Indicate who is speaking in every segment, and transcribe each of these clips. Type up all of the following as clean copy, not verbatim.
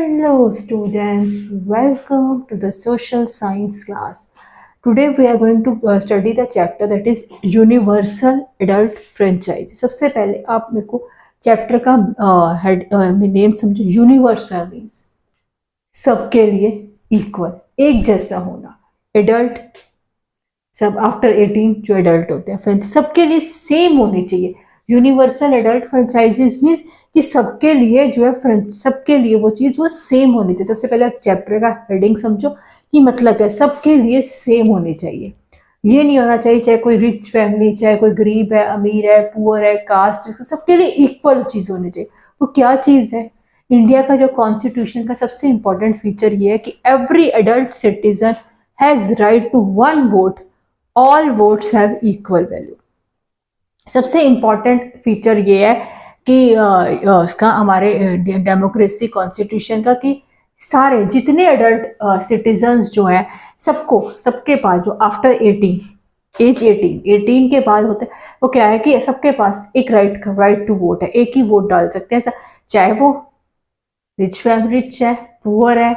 Speaker 1: Hello students, welcome to the social science class. Today we are going to study the chapter that is universal adult franchise. सबसे पहले आप मेरे को chapter का head name समझो. Universal means सबके लिए इक्वल, एक जैसा होना. एडल्ट सब आफ्टर 18 जो एडल्ट होते हैं फ्रेंच सबके लिए सेम होनी चाहिए. यूनिवर्सल एडल्ट फ्रेंचाइजीज मीन्स कि सबके लिए जो है सबके लिए वो चीज वो सेम होनी चाहिए. सबसे पहले आप चैप्टर का हेडिंग समझो कि मतलब है सबके लिए सेम होनी चाहिए. ये नहीं होना चाहिए चाहे कोई रिच फैमिली, चाहे कोई गरीब है, अमीर है, पुअर है, कास्ट, सबके लिए इक्वल चीज होनी चाहिए. वो क्या चीज है? इंडिया का जो कॉन्स्टिट्यूशन का सबसे इंपॉर्टेंट फीचर ये है कि every adult citizen has right to one vote, all votes have equal value. सबसे इंपॉर्टेंट फीचर ये है कि उसका हमारे डेमोक्रेसी कॉन्स्टिट्यूशन का कि सारे जितने एडल्ट सिटीजन्स जो हैं सबको सबके पास जो आफ्टर 18 एज 18 के बाद होते हैं वो क्या है कि सबके पास एक राइट टू वोट है. एक ही वोट डाल सकते हैं, चाहे वो रिच फैमिली, रिच है, पुअर है,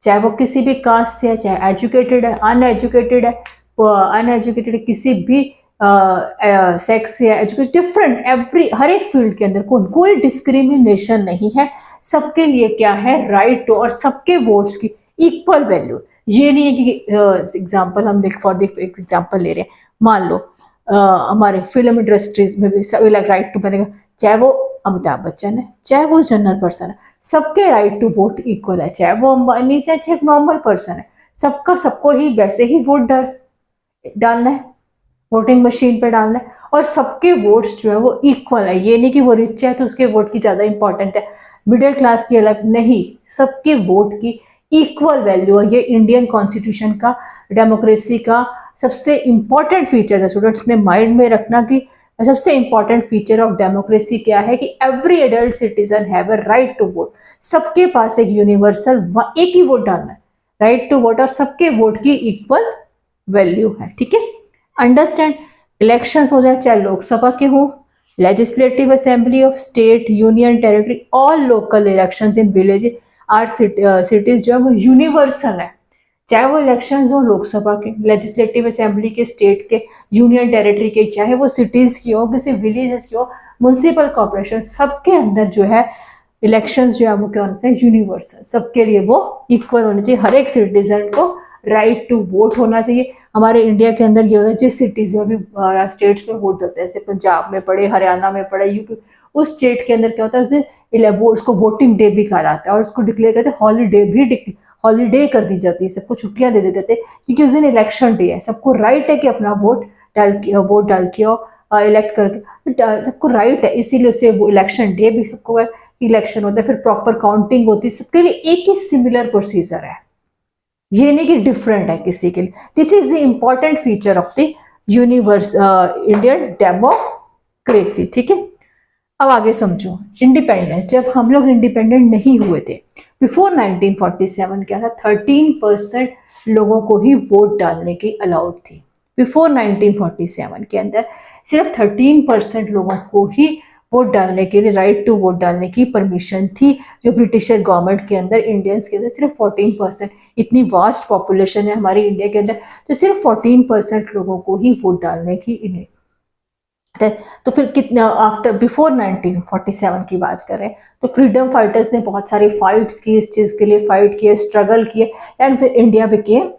Speaker 1: चाहे वो किसी भी कास्ट से है, चाहे एजुकेटेड है, अनएजुकेटेड है, अनएजुकेटेड किसी भी सेक्स से एजुकेशन, डिफरेंट एवरी हर एक फील्ड के अंदर कोई डिस्क्रिमिनेशन नहीं है. सबके लिए क्या है? राइट टू, और सबके वोट्स की इक्वल वैल्यू. ये नहीं है कि एग्जांपल हम देख फॉर द एग्जांपल ले रहे हैं, मान लो हमारे फिल्म इंडस्ट्रीज में भी सभी राइट टू बनेगा, चाहे वो अमिताभ बच्चन है, चाहे वो जनरल पर्सन है, सबके राइट टू वोट इक्वल है. चाहे वो अंबानी से, चाहे नॉर्मल पर्सन है, सबका सबको ही वैसे ही वोट डालना है, वोटिंग मशीन पे डालना है, और सबके वोट्स जो है वो इक्वल है. ये नहीं कि वो रिच है तो उसके वोट की ज्यादा इंपॉर्टेंट है, मिडिल क्लास की अलग नहीं, सबके वोट की इक्वल वैल्यू है. ये इंडियन कॉन्स्टिट्यूशन का, डेमोक्रेसी का सबसे इंपॉर्टेंट फीचर है. स्टूडेंट्स ने माइंड में रखना कि सबसे इंपॉर्टेंट फीचर ऑफ डेमोक्रेसी क्या है कि every adult citizen have a right to vote. सबके पास एक यूनिवर्सल एक ही वोट डालना है, राइट टू वोट, और सबके वोट की इक्वल वैल्यू है. ठीक है, अंडरस्टैंड. इलेक्शंस हो जाए चाहे लोकसभा के हो, legislative assembly of state, union territory, all local elections in village or cities जो है वो यूनिवर्सल है. चाहे वो इलेक्शंस हो लोकसभा के, लेजिस्लेटिव असेंबली के, स्टेट के, यूनियन टेरिटरी के, चाहे वो सिटीज की हो, किसी विलेजेस की हो, म्युनिसिपल कॉर्पोरेशन, सबके अंदर जो है इलेक्शंस जो है वो क्या होते हैं? यूनिवर्सल. सबके लिए वो इक्वल होने चाहिए. हर एक सिटीजन को राइट टू वोट होना चाहिए. हमारे इंडिया के अंदर ये होता है जिस सिटीज में भी स्टेट्स में वोट होते हैं, जैसे पंजाब में पड़े, हरियाणा में पड़े, यूपी, उस स्टेट के अंदर क्या होता है उसको वोटिंग डे भी कहा जाता है, और उसको डिक्लेयर करते हैं हॉलीडे भी, हॉलीडे कर दी जाती है, सबको छुट्टियां दे देते थे क्योंकि उस दिन इलेक्शन डे है. सबको राइट है कि अपना वोट डाल के इलेक्ट करके, सबको राइट है, इसीलिए उससे वो इलेक्शन डे भी सबको इलेक्शन होता है, फिर प्रॉपर काउंटिंग होती है. सबके लिए एक ही सिमिलर प्रोसीजर है, ये नहीं कि डिफरेंट है किसी के लिए. This is the important feature of the universe Indian democracy. ठीक है, अब आगे समझो. इंडिपेंडेंस, जब हम लोग इंडिपेंडेंट नहीं हुए थे बिफोर 1947 क्या था? 13% लोगों को ही वोट डालने की अलाउड थी. बिफोर 1947 के अंदर सिर्फ 13% लोगों को ही वोट डालने के लिए, राइट टू वोट डालने की परमिशन थी. जो ब्रिटिशर गवर्नमेंट के अंदर, इंडियंस के अंदर सिर्फ 14%, इतनी वास्ट पॉपुलेशन है हमारी इंडिया के अंदर, तो सिर्फ 14% लोगों को ही वोट डालने की तो फिर कितना आफ्टर बिफोर 1947 की बात करें तो फ्रीडम फाइटर्स ने बहुत सारी फाइट्स की, इस चीज के लिए फाइट किए, स्ट्रगल किए, एंड फिर इंडिया बिकेम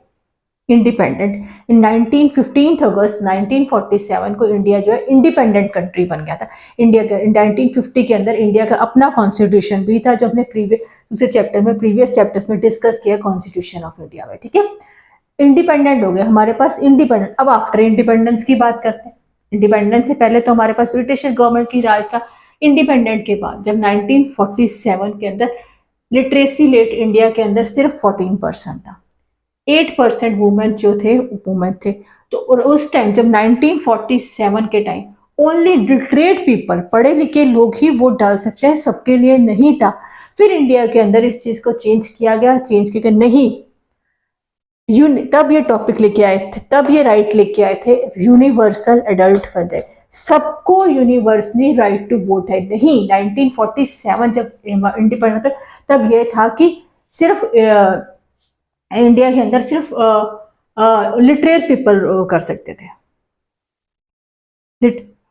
Speaker 1: इंडिपेंडेंट इन 15 अगस्त 1947 को. इंडिया जो है इंडिपेंडेंट कंट्री बन गया था. इंडिया के 1950 के अंदर इंडिया का अपना कॉन्स्टिट्यूशन भी था, जो अपने दूसरे चैप्टर में, प्रीवियस चैप्टर्स में डिस्कस किया कॉन्स्टिट्यूशन ऑफ इंडिया में. ठीक है, इंडिपेंडेंट हो गए हमारे पास इंडिपेंडेंट. अब आफ्टर इंडिपेंडेंस की बात करते हैं. इंडिपेंडेंस से पहले तो हमारे पास ब्रिटिश गवर्नमेंट की राज था. इंडिपेंडेंट के बाद जब 1947 के अंदर लिटरेसी रेट इंडिया के अंदर सिर्फ 14% था, 8% वुमेन जो थे वुमेन थे. तो और उस टाइम जब 1947 के टाइम ओनली लिटरेट पीपल, पढ़े लिखे लोग ही वोट डाल सकते हैं, सबके लिए नहीं था. फिर इंडिया के अंदर इस चीज को चेंज किया गया, चेंज किया नहीं, तब ये टॉपिक लेके आए थे, तब ये राइट लेके आए थे यूनिवर्सल एडल्ट फ्रेंचाइज. सबको यूनिवर्सली राइट टू वोट है. नहीं, 1947 जब इंडिपेंडेंट था तब ये था कि सिर्फ इंडिया के अंदर सिर्फ लिटरेट पीपल कर सकते थे।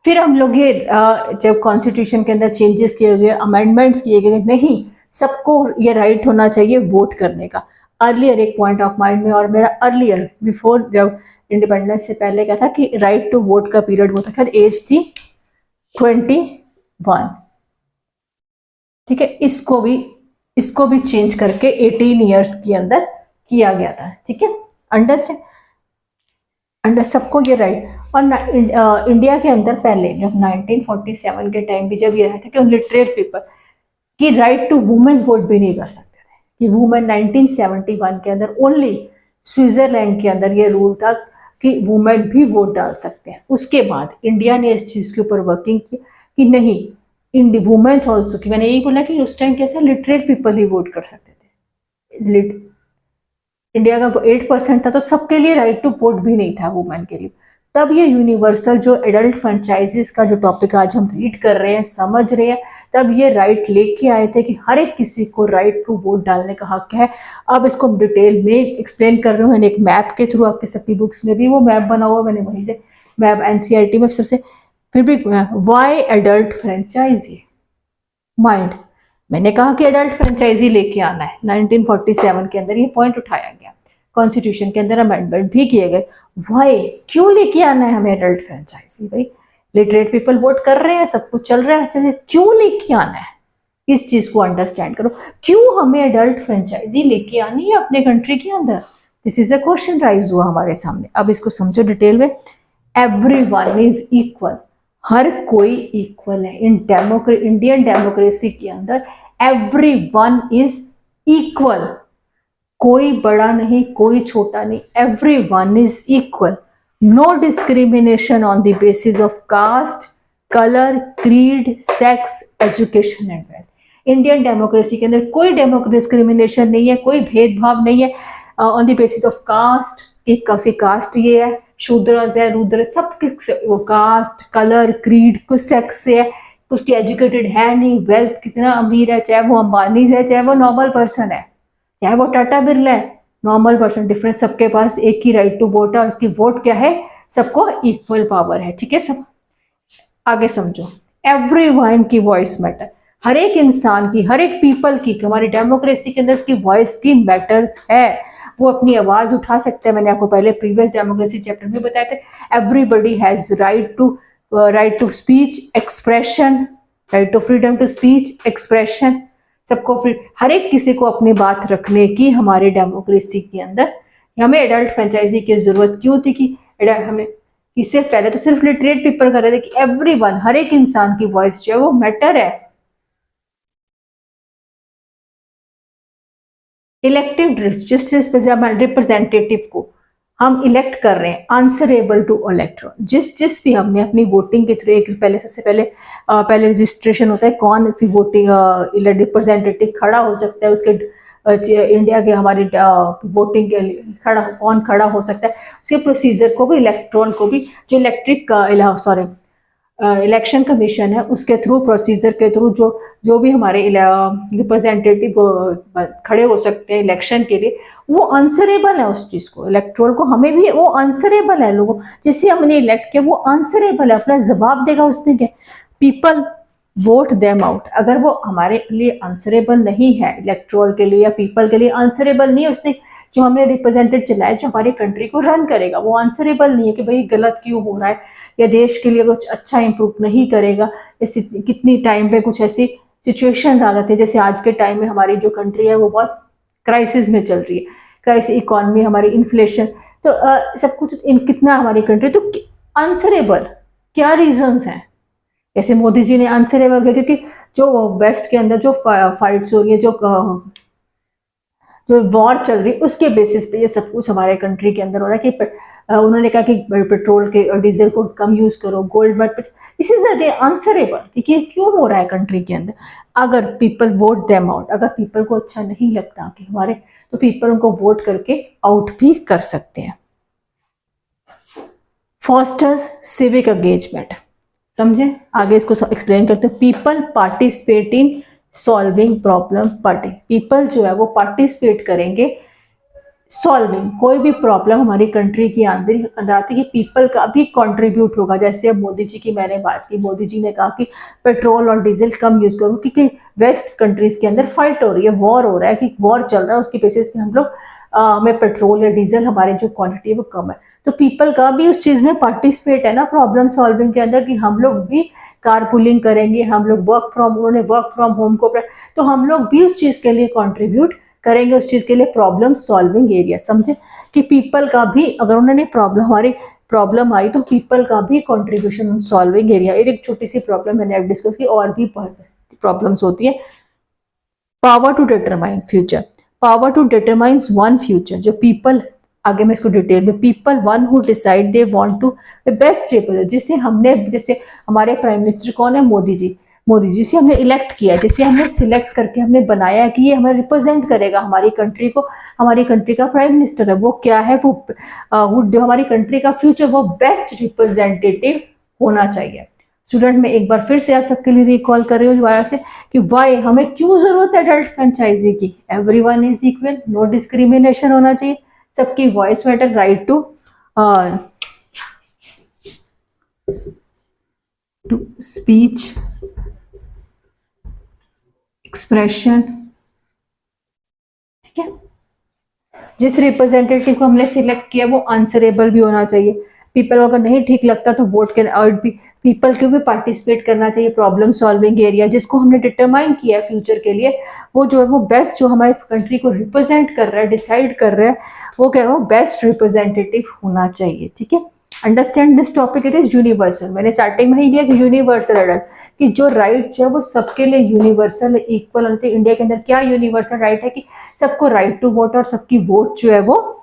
Speaker 1: फिर हम लोग ये जब कॉन्स्टिट्यूशन के अंदर चेंजेस किए गए, अमेंडमेंट्स किए गए, नहीं सबको ये राइट होना चाहिए वोट करने का। अर्लियर एक पॉइंट ऑफ माइंड में, और मेरा अर्लियर बिफोर जब इंडिपेंडेंस से पहले क्या था कि राइट टू वोट का पीरियड वो था, खैर एज थी 21। ठीक है, इसको भी चेंज करके 18 ईयर्स के अंदर किया गया था। ठीक है, अंडरस्टैंड, अंडर सबको ये राइट। और इंडिया के अंदर पहले जब 1947 के टाइम भी जब ये रहा था कि लिटरेट पीपल की राइट टू वुमेन वोट भी नहीं कर सकते थे, कि वुमेन 1971 के अंदर ओनली स्विट्जरलैंड के अंदर ये रूल था कि वुमेन भी वोट डाल सकते हैं। उसके बाद इंडिया ने इस चीज के ऊपर वर्किंग की कि नहीं, इन वुमेन्स ऑल्सो की, मैंने यही बोला कि उस टाइम कैसे लिटरेट पीपल ही वोट कर सकते थे। इंडिया का 8% था, तो सबके लिए राइट टू वोट भी नहीं था वुमेन के लिए। तब ये यूनिवर्सल जो एडल्ट फ्रेंचाइजेस का जो टॉपिक आज हम रीड कर रहे हैं, समझ रहे हैं, तब ये राइट लेके आए थे कि हर एक किसी को राइट टू वोट डालने का हक है। अब इसको हम डिटेल में एक्सप्लेन कर रहे हूँ, मैंने एक मैप के थ्रू, आपके सबकी बुक्स में भी वो मैप बना हुआ, मैंने वहीं से मैप एनसीईआरटी में सबसे, फिर भी वाई एडल्ट फ्रेंचाइजी माइंड, मैंने कहा कि एडल्ट फ्रेंचाइजी लेके आना है। 1947 के अंदर ये पॉइंट उठाया गया, कॉन्स्टिट्यूशन के अंदर अमेंडमेंट भी किए गए। वाई, क्यों लेके आना है हमें एडल्ट फ्रेंचाइजी? भाई लिटरेट पीपल वोट कर रहे हैं, सब कुछ चल रहा है अच्छे से, क्यों लेके आना है? इस चीज को अंडरस्टैंड करो, क्यों हमें एडल्ट फ्रेंचाइजी लेके आनी है अपने कंट्री के अंदर? This is a question rise हुआ हमारे सामने। अब इसको समझो डिटेल में। एवरीवन इज इक्वल, हर कोई इक्वल है। इंडियन डेमोक्रेसी के अंदर एवरीवन इज इक्वल, कोई बड़ा नहीं, कोई छोटा नहीं, everyone is equal. No discrimination on the basis of caste, colour, creed, sex, education and wealth. Indian democracy के अंदर कोई डिस्क्रिमिनेशन नहीं है, कोई भेदभाव नहीं है on the basis of caste, कि कास्ट ये है, शूद्र है, रुद्र, सब वो कास्ट, कलर, क्रीड, कुछ सेक्स से है, कुछ एजुकेटेड है नहीं, वेल्थ कितना अमीर है, चाहे वो अंबानी है, चाहे वो नॉर्मल पर्सन है, चाहे वो टाटा बिरला है, नॉर्मल पर्सन, डिफरेंस सबके पास एक ही राइट टू वोट है, और उसकी वोट क्या है, सबको इक्वल पावर है। ठीक है, सब आगे समझो। एवरीवन की वॉइस मैटर, हर एक इंसान की, हर एक पीपल की, हमारी डेमोक्रेसी के अंदर उसकी वॉइस की मैटर्स है, वो अपनी आवाज उठा सकते हैं। मैंने आपको पहले प्रीवियस डेमोक्रेसी चैप्टर में बताया था, everybody has right to speech, expression, right to freedom to speech, expression, सबको हर एक किसी को अपनी बात रखने की हमारे डेमोक्रेसी के अंदर। हमें एडल्ट फ्रेंचाइजी की जरूरत क्यों थी कि हमें, इससे पहले तो सिर्फ लिटरेट पीपल कर रहे थे कि एवरीवन, हर एक इंसान की वॉइस जो है वो मैटर है। इलेक्टिव जस्टिस रिप्रेजेंटेटिव को हम इलेक्ट कर रहे हैं, आंसरेबल टू इलेक्टोरल, जिस भी हमने अपनी वोटिंग के थ्रू, एक पहले सबसे पहले रजिस्ट्रेशन होता है, कौन इसकी वोटिंग रिप्रेजेंटेटिव खड़ा हो सकता है, उसके इंडिया के हमारी वोटिंग के लिए कौन खड़ा हो सकता है, उसके प्रोसीजर को भी, इलेक्ट्रॉन को भी, जो इलेक्शन कमीशन है उसके थ्रू, प्रोसीजर के थ्रू जो भी हमारे रिप्रेजेंटेटिव खड़े हो सकते हैं इलेक्शन के लिए, वो आंसरेबल है उस चीज को, इलेक्ट्रोल को, हमें भी वो आंसरेबल है, लोगों जिसे हमने इलेक्ट किया वो आंसरेबल है, अपना जवाब देगा उसने क्या। पीपल वोट देम आउट, अगर वो हमारे लिए आंसरेबल नहीं है, इलेक्ट्रोल के लिए या पीपल के लिए आंसरेबल नहीं है, उसने जो हमने रिप्रेजेंटेटिव चलाया, जो हमारी कंट्री को रन करेगा, वो आंसरेबल नहीं है कि भाई गलत क्यों हो रहा है, या देश के लिए कुछ अच्छा इंप्रूव नहीं करेगा। कितनी टाइम पे कुछ ऐसी सिचुएशंस आ जाती है, जैसे आज के टाइम में हमारी जो कंट्री है वो बहुत क्राइसिस में चल रही है, क्राइसिस इकोनॉमी, हमारी इन्फ्लेशन, तो सब कुछ कितना हमारी कंट्री, तो आंसरेबल क्या रीजंस हैं? जैसे मोदी जी ने आंसरेबल किया क्योंकि जो वेस्ट के अंदर जो फाइट्स हो रही है, जो वॉर चल रही है, उसके बेसिस पे ये सब कुछ हमारे कंट्री के अंदर हो रहा है कि उन्होंने कहा कि पेट्रोल के और डीजल को कम यूज करो, गोल्ड मत, दिस इज आंसरेबल कि ये क्यों हो रहा है कंट्री के अंदर। अगर पीपल वोट देम आउट, अगर पीपल को अच्छा नहीं लगता कि हमारे, तो पीपल उनको वोट करके आउट भी कर सकते हैं। फॉस्टर्स सिविक एंगेजमेंट, समझे, आगे इसको एक्सप्लेन करते हैं। People participate in solving problem party, people जो है वो पार्टिसिपेट करेंगे सॉल्विंग, कोई भी प्रॉब्लम हमारी कंट्री की अंदर आती है पीपल का भी कंट्रीब्यूट होगा। जैसे अब मोदी जी की मैंने बात की, मोदी जी ने कहा कि पेट्रोल और डीजल कम यूज करो क्योंकि वेस्ट कंट्रीज के अंदर फाइट हो रही है, वॉर हो रहा है, कि वॉर चल रहा है, उसकी बेसिस पे हम लोग हमें पेट्रोल या डीजल हमारी जो क्वांटिटी है वो कम है। तो पीपल का भी उस चीज में पार्टिसिपेट है ना प्रॉब्लम सॉल्विंग के अंदर, कि हम लोग भी कार पुलिंग करेंगे, हम लोग उन्होंने वर्क फ्रॉम होम को, तो हम लोग भी उस चीज के लिए कॉन्ट्रीब्यूट करेंगे, उस चीज के लिए प्रॉब्लम सॉल्विंग एरिया, समझे कि पीपल का भी, अगर उन्होंने प्रॉब्लम, हमारी प्रॉब्लम आई तो पीपल का भी कंट्रीब्यूशन सॉल्विंग एरिया। एक छोटी सी प्रॉब्लम मैंने अब डिस्कस की, और भी प्रॉब्लम्स होती है। Power to determine future, power to determines one future, जो पीपल, आगे मैं इसको डिटेल में, people one who decide they want to best represent, जिसे हमने, जैसे हमारे प्राइम मिनिस्टर कौन है, मोदी जी, मोदी जी से हमने इलेक्ट किया, जिसे हमने सिलेक्ट करके हमने बनाया कि ये हमें रिप्रेजेंट करेगा हमारी कंट्री को, हमारी कंट्री का प्राइम मिनिस्टर है, वो क्या है, वो जो हमारी कंट्री का फ्यूचर, वो बेस्ट रिप्रेजेंटेटिव होना चाहिए। स्टूडेंट मैं एक बार फिर से आप सबके लिए रिकॉल कर रही हूँ दोबारा से कि वाई, हमें क्यों जरूरत है एडल्ट फ्रेंचाइजी की। Everyone is equal, no discrimination होना चाहिए, सबकी voice matter, right to speech, expression, ठीक है। जिस रिप्रेजेंटेटिव को हमने सिलेक्ट किया वो आंसरेबल भी होना चाहिए, पीपल अगर नहीं ठीक लगता तो वोट कैन और भी, पीपल को भी पार्टिसिपेट करना चाहिए प्रॉब्लम सॉल्विंग एरिया, जिसको हमने डिटरमाइन किया है फ्यूचर के लिए, वो जो है वो बेस्ट, जो हमारी कंट्री को रिप्रेजेंट कर रहा है, डिसाइड कर रहा है, वो क्या है, वो बेस्ट रिप्रेजेंटेटिव होना चाहिए, ठीक है। Understand this topic, it is universal, मैंने स्टार्टिंग में ही दिया कि यूनिवर्सल एडल्ट, कि जो राइट जो है वो सबके लिए यूनिवर्सल इक्वल होते हैं। इंडिया के अंदर क्या यूनिवर्सल राइट है कि सबको राइट टू वोट, और सबकी वोट जो है वो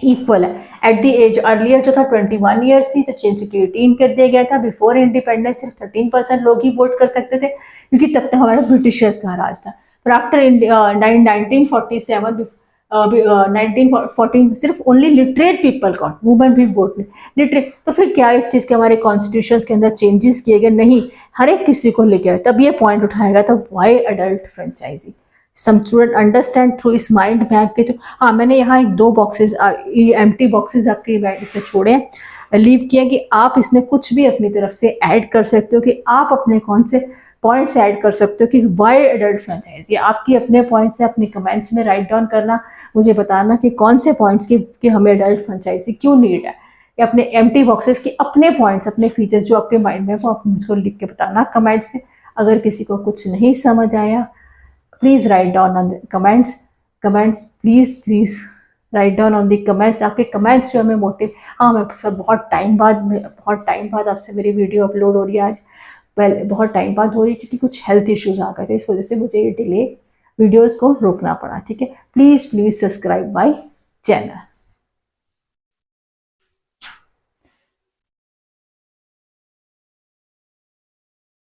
Speaker 1: इक्वल है। एट द एज अर्लियर जो था 21 ईयर्स थी, तो चेंज करके 18 कर दिया गया था। बिफोर इंडिपेंडेंस सिर्फ 13% लोग ही वोट कर सकते थे, क्योंकि तब तक हमारा ब्रिटिशर्स का राज था। पर आफ्टर 1947, 1914 सिर्फ only literate people got, women भी वोट नहीं, लिटरेट, तो फिर क्या इस चीज के हमारे कॉन्स्टिट्यूशन के अंदर चेंजेस किए गए? नहीं, हर एक किसी को लेके आए, तब ये पॉइंट उठाएगा था, why adult franchise. Some student understand through इस माइंड मैप के थ्रू। हाँ, मैंने यहाँ एक दो बॉक्सेस, एम्प्टी बॉक्सेस आपके इसमें छोड़े हैं, लीव किया कि आप इसमें कुछ भी अपनी तरफ से ऐड कर सकते हो, कि आप अपने कौन से पॉइंट्स ऐड कर सकते हो कि वाई एडल्ट फ्रेंचाइज, ये आपकी अपने पॉइंट्स है, अपने कमेंट्स में राइट डाउन करना, मुझे बताना कि कौन से पॉइंट्स की हमें एडल्ट फ्रेंचाइजी क्यों नीड है, या अपने एम्प्टी बॉक्सेस के अपने पॉइंट्स, अपने फीचर्स जो आपके माइंड में, वो आप मुझको लिख के बताना कमेंट्स में। अगर किसी को कुछ नहीं समझ आया, please write down on the comments, please write down on the comments, आपके कमेंट्स जो हमें मोटिव। हाँ, मैं सर बहुत टाइम बाद आपसे मेरी वीडियो अपलोड हो रही है आज, पहले बहुत टाइम बाद हो रही है क्योंकि कुछ हेल्थ इश्यूज आ गए थे, इस वजह से मुझे ये डिले वीडियोस को रोकना पड़ा, ठीक है। Please subscribe my channel.